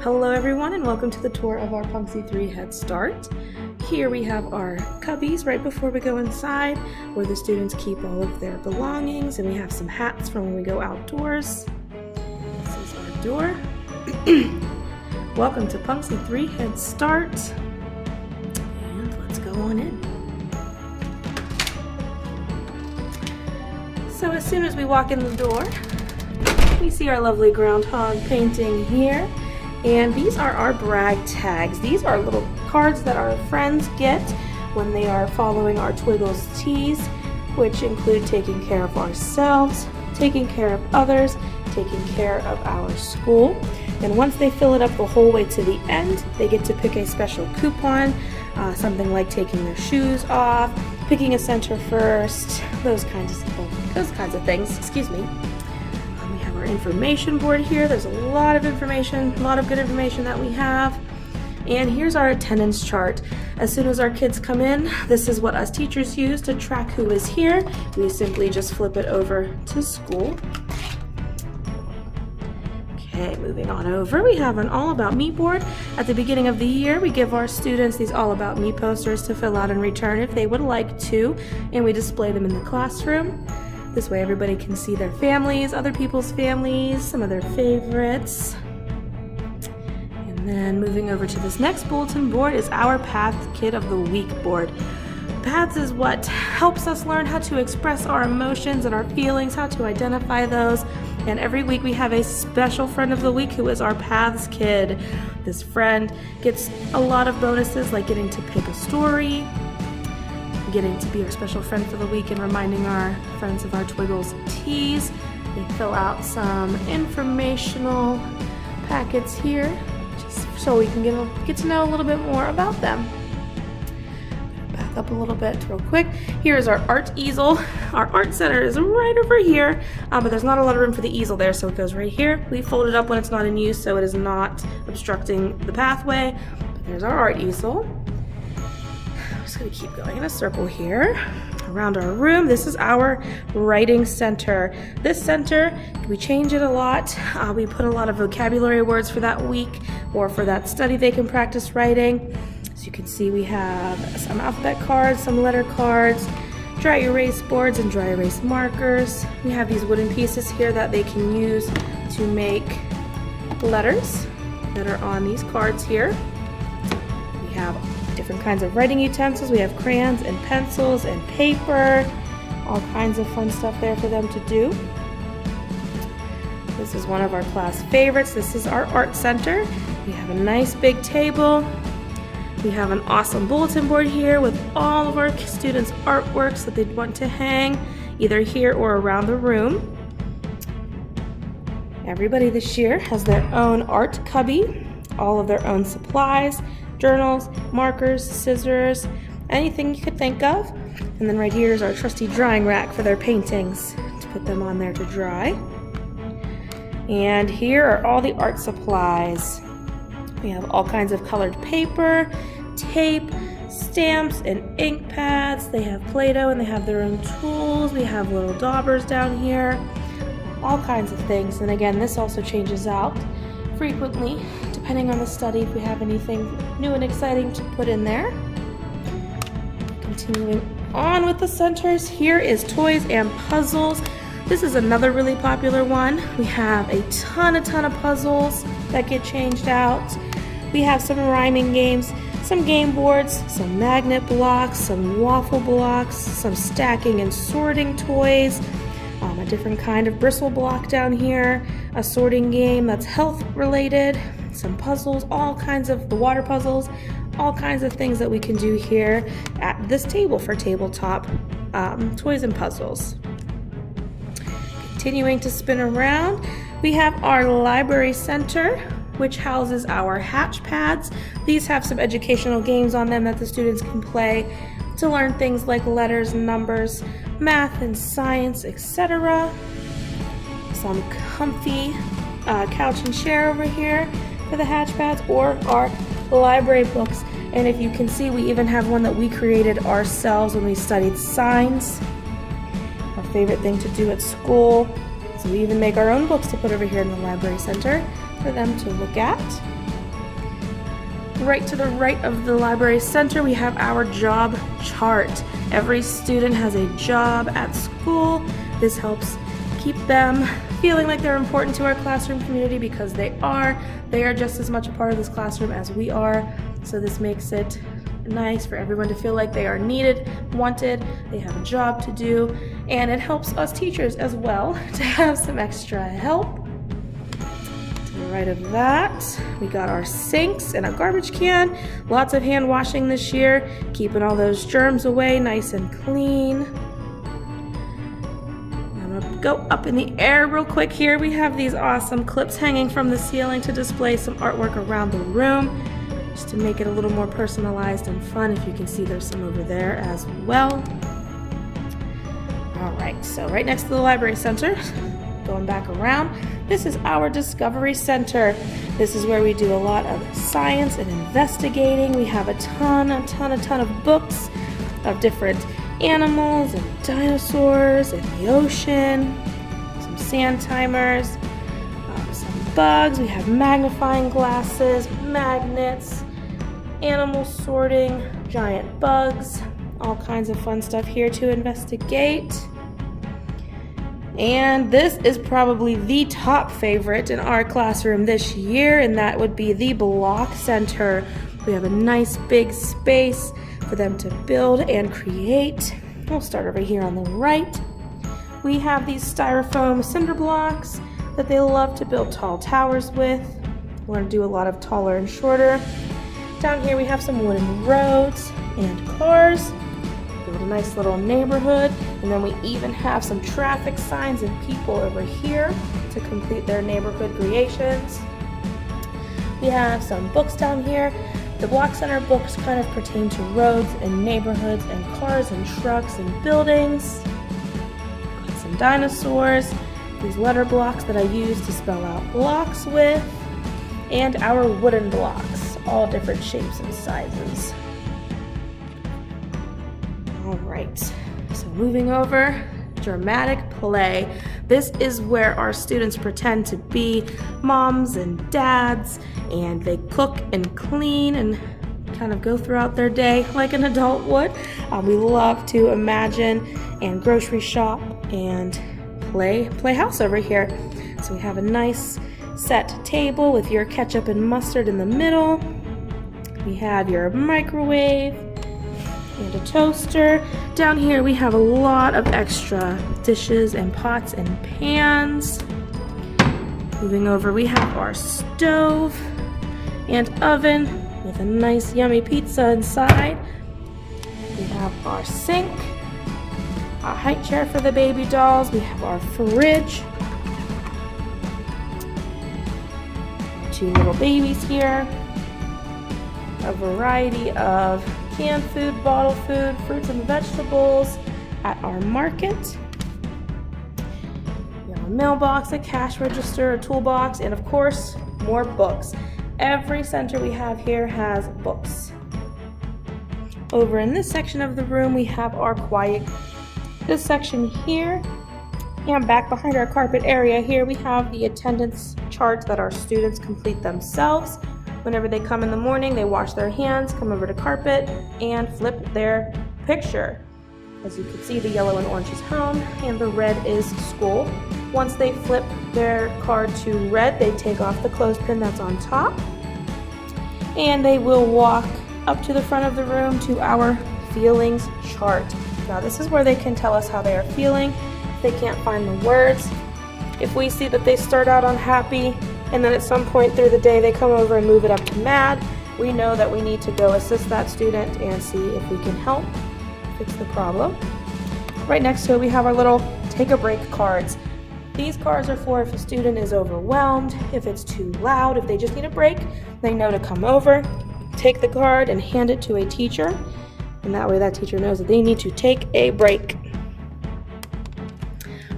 Hello everyone and welcome to the tour of our Punxsutawney Head Start. Here we have our cubbies right before we go inside where the students keep all of their belongings, and we have some hats from when we go outdoors. This is our door. Welcome to Punxsutawney Head Start, and let's go on in. So as soon as we walk in the door, we see our lovely groundhog painting here. And these are our brag tags. These are little cards that our friends get when they are following our Twiggles teas, which include taking care of ourselves, taking care of others, taking care of our school. And once they fill it up the whole way to the end, they get to pick a special coupon, something like taking their shoes off, picking a center first, those kinds of things. Excuse me. Our information board here. There's a lot of information, a lot of good information that we have. And here's our attendance chart. As soon as our kids come in, this is what us teachers use to track who is here. We simply just flip it over to school. Okay, moving on over, we have an All About Me board. At the beginning of the year, we give our students these All About Me posters to fill out and return if they would like to, and we display them in the classroom. This way everybody can see their families, other people's families, some of their favorites. And then moving over to this next bulletin board is our Paths Kid of the Week board. Paths is what helps us learn how to express our emotions and our feelings, how to identify those. And every week we have a special friend of the week who is our Paths Kid. This friend gets a lot of bonuses like getting to pick a story, getting to be our special friend for the week, and reminding our friends of our Twiggles teas. They fill out some informational packets here just so we can get to know a little bit more about them. Back up a little bit real quick. Here is our art easel. Our art center is right over here, but there's not a lot of room for the easel there, so it goes right here. We fold it up when it's not in use so it is not obstructing the pathway. But there's our art easel. Just going to keep going in a circle here around our room. This is our writing center. This center, we change it a lot. We put a lot of vocabulary words for that week or for that study they can practice writing. As you can see, we have some alphabet cards, some letter cards, dry erase boards and dry erase markers. We have these wooden pieces here that they can use to make letters that are on these cards here. We have different kinds of writing utensils. We have crayons and pencils and paper, all kinds of fun stuff there for them to do. This is one of our class favorites. This is our art center. We have a nice big table. We have an awesome bulletin board here with all of our students' artworks that they'd want to hang either here or around the room. Everybody this year has their own art cubby, all of their own supplies, journals, markers, scissors, anything you could think of. And then right here is our trusty drying rack for their paintings to put them on there to dry. And here are all the art supplies. We have all kinds of colored paper, tape, stamps, and ink pads. They have Play-Doh and they have their own tools. We have little daubers down here, all kinds of things. And again, this also changes out frequently depending on the study if we have anything new and exciting to put in there. Continuing on with the centers, here is toys and puzzles. This is another really popular one. We have a ton of puzzles that get changed out. We have some rhyming games, some game boards, some magnet blocks, some waffle blocks, some stacking and sorting toys, a different kind of bristle block down here, a sorting game that's health related, some puzzles, all kinds of the water puzzles, all kinds of things that we can do here at this table for tabletop toys and puzzles. Continuing to spin around, we have our library center, which houses our hatch pads. These have some educational games on them that the students can play to learn things like letters, numbers, math and science, etc. Some comfy couch and chair over here for the hatch pads, or our library books. And if you can see, we even have one that we created ourselves when we studied signs. Our favorite thing to do at school. So we even make our own books to put over here in the library center for them to look at. Right to the right of the library center, we have our job chart. Every student has a job at school. This helps keep them feeling like they're important to our classroom community because they are. They are just as much a part of this classroom as we are. So this makes it nice for everyone to feel like they are needed, wanted, they have a job to do, and it helps us teachers as well to have some extra help. To the right of that, we got our sinks and a garbage can. Lots of hand washing this year, keeping all those germs away nice and clean. I'm gonna go up in the air real quick here. We have these awesome clips hanging from the ceiling to display some artwork around the room, just to make it a little more personalized and fun. If you can see, there's some over there as well. All right, so right next to the library center, going back around, this is our Discovery Center. This is where we do a lot of science and investigating. We have a ton of books of different animals and dinosaurs and the ocean, some sand timers, some bugs. We have magnifying glasses, magnets, animal sorting, giant bugs, all kinds of fun stuff here to investigate. And this is probably the top favorite in our classroom this year, and that would be the Block Center. We have a nice big space for them to build and create. We'll start over here on the right. We have these styrofoam cinder blocks that they love to build tall towers with. We're going to do a lot of taller and shorter. Down here we have some wooden roads and cars. Build a nice little neighborhood, and then we even have some traffic signs and people over here to complete their neighborhood creations. We have some books down here. The Block Center books kind of pertain to roads and neighborhoods and cars and trucks and buildings. Got some dinosaurs, these letter blocks that I use to spell out blocks with, and our wooden blocks, all different shapes and sizes. All right, so moving over, dramatic play. This is where our students pretend to be moms and dads, and they cook and clean and kind of go throughout their day like an adult would. We love to imagine and grocery shop and play house over here. So we have a nice set table with your ketchup and mustard in the middle. We have your microwave and a toaster. Down here we have a lot of extra dishes and pots and pans. Moving over, we have our stove and oven with a nice yummy pizza inside. We have our sink, a high chair for the baby dolls. We have our fridge, two little babies here, a variety of canned food, bottle food, fruits and vegetables at our market. We have a mailbox, a cash register, a toolbox, and of course, more books. Every center we have here has books. Over in this section of the room, we have our quiet. This section here, and back behind our carpet area here, we have the attendance charts that our students complete themselves. Whenever they come in the morning, they wash their hands, come over to carpet, and flip their picture. As you can see, the yellow and orange is home, and the red is school. Once they flip their card to red, they take off the clothespin that's on top, and they will walk up to the front of the room to our feelings chart. Now this is where they can tell us how they are feeling. If they can't find the words, if we see that they start out unhappy, and then at some point through the day they come over and move it up to mad, we know that we need to go assist that student and see if we can help fix the problem. Right next to it, we have our little take a break cards. These cards are for if a student is overwhelmed, if it's too loud, if they just need a break, they know to come over, take the card and hand it to a teacher, and that way that teacher knows that they need to take a break.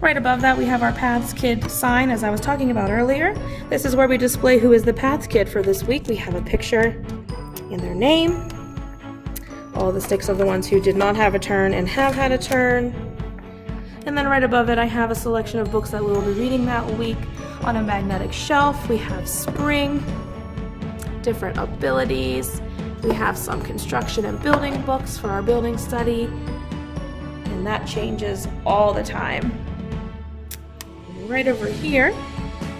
Right above that, we have our Paths Kid sign, as I was talking about earlier. This is where we display who is the Paths Kid for this week. We have a picture and their name. All the sticks of the ones who did not have a turn and have had a turn. And then right above it, I have a selection of books that we will be reading that week on a magnetic shelf. We have Spring, different abilities. We have some construction and building books for our building study, and that changes all the time. Right over here,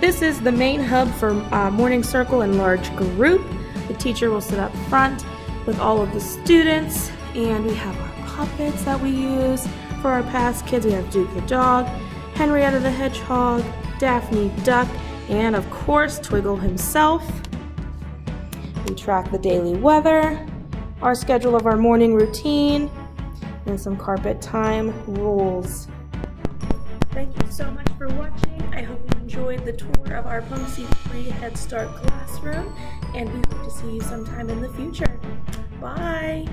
this is the main hub for morning circle and large group. The teacher will sit up front with all of the students, and we have our puppets that we use for our past kids. We have Duke the dog, Henrietta the hedgehog, Daphne duck, and of course Twiggle himself. We track the daily weather, our schedule of our morning routine, and some carpet time rules. Thank you so much for watching. I hope you enjoyed the tour of our Punxsutawney Head Start classroom, and we hope to see you sometime in the future. Bye!